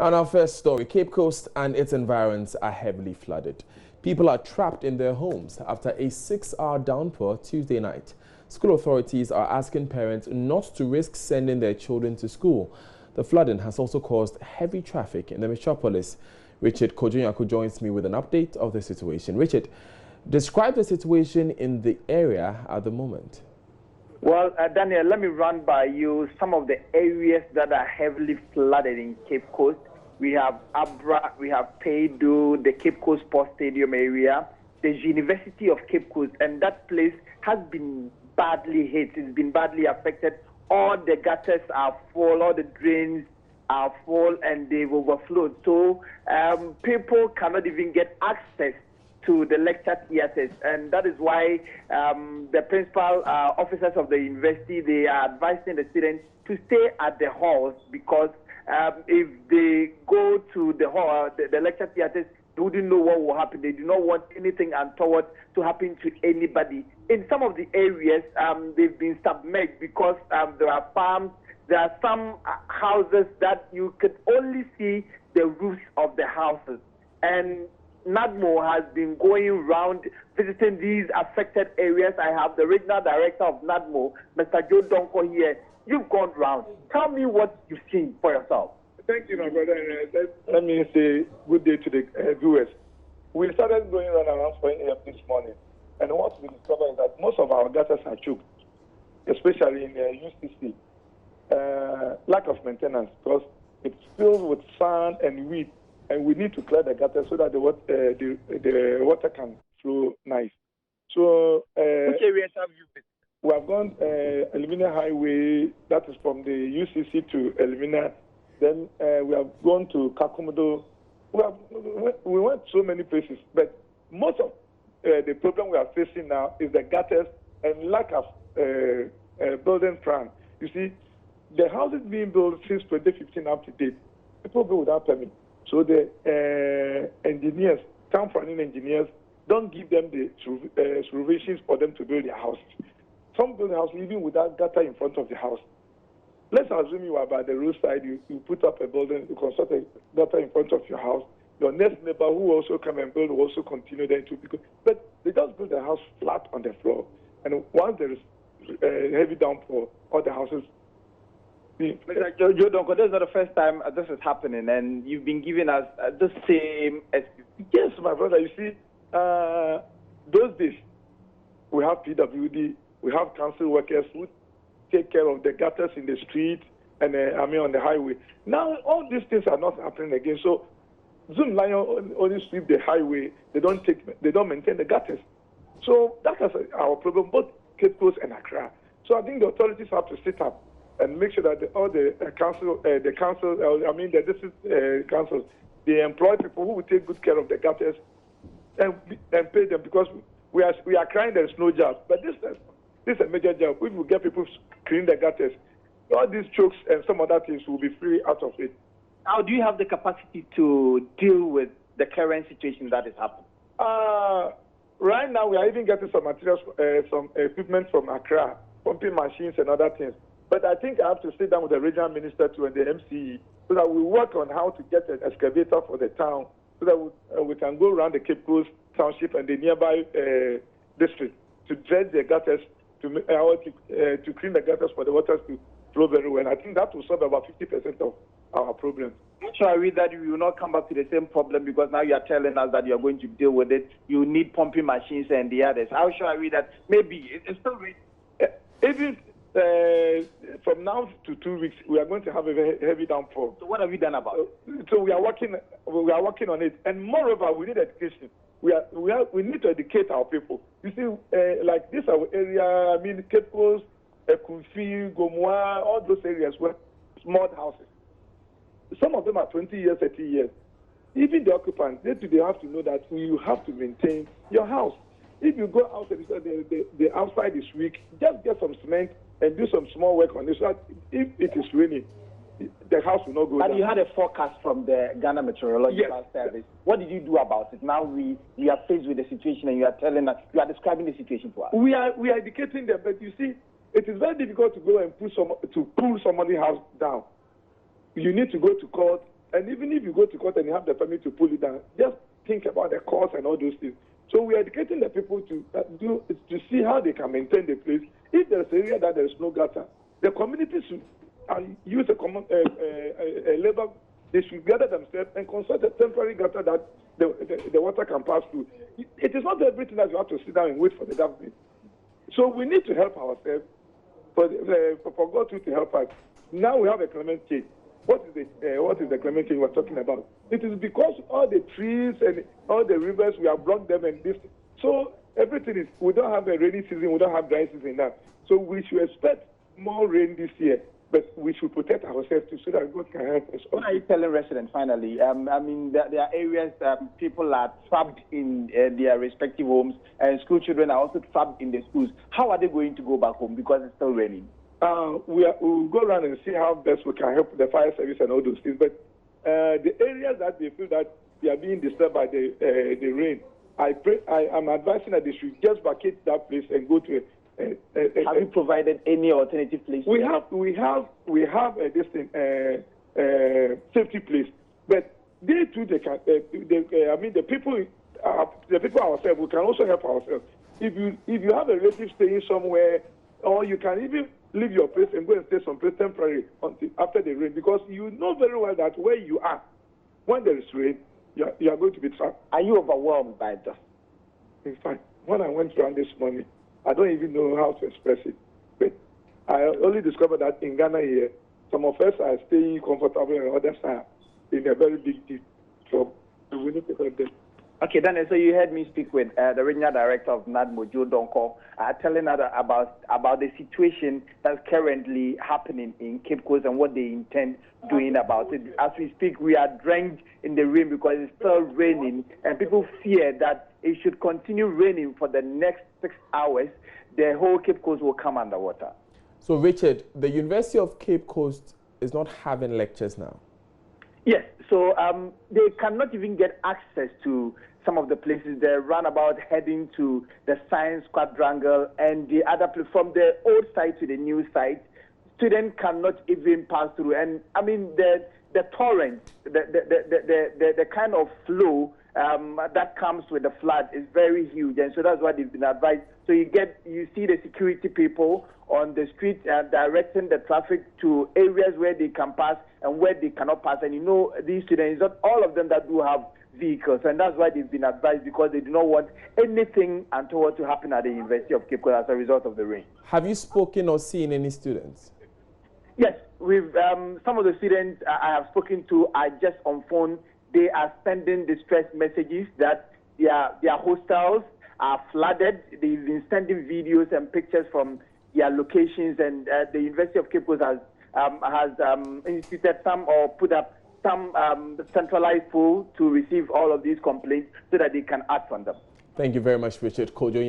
On our first story, Cape Coast and its environs are heavily flooded. People are trapped in their homes after a 6-hour downpour Tuesday night. School authorities are asking parents not to risk sending their children to school. The flooding has also caused heavy traffic in the metropolis. Richard Kojunyako joins me with an update of the situation. Richard, describe the situation in the area at the moment. Well, Daniel, let me run by you some of the areas that are heavily flooded in Cape Coast. We have Abra, we have Peido, the Cape Coast Sports Stadium area, the University of Cape Coast, and that place has been badly hit. It's been badly affected. All the gutters are full, all the drains are full, and they've overflowed. So people cannot even get access to the lecture theatres, and that is why the principal officers of the university, they are advising the students to stay at the halls, because if they go to the hall, the lecture theatres, they wouldn't know what will happen. They do not want anything untoward to happen to anybody. In some of the areas, they've been submerged because there are farms. There are some houses that you could only see the roofs of the houses. And NADMO has been going around visiting these affected areas. I have the regional director of NADMO, Mr. Joe Donko, here. You've gone round. Tell me what you've seen for yourself. Thank you, my brother. Let me say good day to the viewers. We started going around 4 a.m. this morning, and what we discovered is that most of our gutters are choked, especially in UCC. Lack of maintenance, because it's filled with sand and weed, and we need to clear the gutter so that the water can flow nice. So, which areas have you visited? We have gone Elimina Highway, that is from the UCC to Elimina. Then we have gone to Kakumodo. We went so many places, but most of the problem we are facing now is the gutters and lack of building plan. You see, the houses being built since 2015 up to date, people build without permit. So the engineers, town planning engineers, don't give them the supervisions for them to build their houses. Some build houses even without gutter in front of the house. Let's assume you are by the roadside, you put up a building, you construct a gutter in front of your house. Your next neighbor who also come and build will also continue there too. But they just build the house flat on the floor. And once there is heavy downpour, all the houses... Mr. Joe Donko, this is not the first time this is happening, and you've been giving us the same excuse. Yes, my brother, you see, those days, we have PWD, we have council workers who take care of the gutters in the street and on the highway. Now, all these things are not happening again. So, Zoom Lion only sweep the highway. They don't maintain the gutters. So that is our problem, both Cape Coast and Accra. So I think the authorities have to sit up and make sure that all the district councils, they employ people who will take good care of the gutters and pay them, because we are crying there is no job. But this is a major job. If we get people clean the gutters, all these chokes and some other things will be free out of it. How do you have the capacity to deal with the current situation that is happening? Right now, we are even getting some materials, some equipment from Accra, pumping machines and other things. But I think I have to sit down with the regional minister too and the MCE so that we work on how to get an excavator for the town so that we can go around the Cape Coast Township and the nearby district to dredge the gutters, to clean the gutters for the waters to flow very well. I think that will solve about 50% of our problems. So I read that you will not come back to the same problem, because now you are telling us that you are going to deal with it. You need pumping machines and the others. How should I read that? Maybe it's still even from now to 2 weeks, we are going to have a very heavy downpour. So what have you done about it? So we are working on it, and moreover, we need education. We need to educate our people. You see, like this our area. I mean, Cape Coast, Kunfi, Gomoa, all those areas were small houses. Some of them are 20 years, 30 years. Even the occupants, they have to know that you have to maintain your house. If you go out and the outside is weak, just get some cement and do some small work on it. So that if it is raining, the house will not go down. But you had a forecast from the Ghana Meteorological Service. What did you do about it? Now we are faced with the situation, and you are telling us, you are describing the situation to us. We are educating them, but you see, it is very difficult to go and pull somebody's house down. You need to go to court And even if you go to court and you have the permit to pull it down, just think about the cost and all those things. So we are educating the people to see how they can maintain the place. If there's an area that there is no gutter, the community should use a labor. They should gather themselves and construct a temporary gutter that the water can pass through. It is not everything that you have to sit down and wait for the government. So we need to help ourselves for God to help us. Now we have a climate change. What is the climate change we're talking about? It is because all the trees and all the rivers, we have blocked them and this. So everything is, we don't have a rainy season, we don't have dry season now. So we should expect more rain this year, but we should protect ourselves too so that God can help us. What are you telling residents finally? I mean, there are areas people are trapped in their respective homes, and school children are also trapped in the schools. How are they going to go back home because it's still raining? We'll go around and see how best we can help the fire service and all those things. But the areas that they feel that they are being disturbed by the rain, I'm advising that they should just vacate that place and go to have you provided any alternative place? We have this thing, safety place, but they too the people ourselves, we can also help ourselves. If you have a relative staying somewhere, or you can even leave your place and go and stay someplace temporary until after the rain, because you know very well that where you are, when there is rain, you are going to be trapped. Are you overwhelmed by this? In fact, when I went around this morning, I don't even know how to express it. But I only discovered that in Ghana here, some of us are staying comfortable and others are in a very big deep trouble. So we need to help them. Okay, Daniel, so you heard me speak with the regional director of NADMO, Joe Donko, telling us about the situation that's currently happening in Cape Coast and what they intend doing about it. As we speak, we are drenched in the rain because it's still raining, and people fear that it should continue raining for the next 6 hours. The whole Cape Coast will come underwater. So, Richard, the University of Cape Coast is not having lectures now. Yes, so they cannot even get access to some of the places. They run about heading to the Science Quadrangle and the other place, from the old site to the new site. Students cannot even pass through. And I mean, the torrent, the kind of flow that comes with the flood is very huge, and so that's what they've been advised. So you see the security people on the street directing the traffic to areas where they can pass and where they cannot pass. And you know, these students, not all of them that do have vehicles, and that's why they've been advised, because they do not want anything untoward to happen at the University of Cape Coast as a result of the rain. Have you spoken or seen any students? Yes, we've some of the students I have spoken to are just on phone. They are sending distress messages that their hostels are flooded. They've been sending videos and pictures from their locations, and the University of Cape Coast has instituted some or put up some centralized pool to receive all of these complaints so that they can act on them. Thank you very much, Richard Kojo.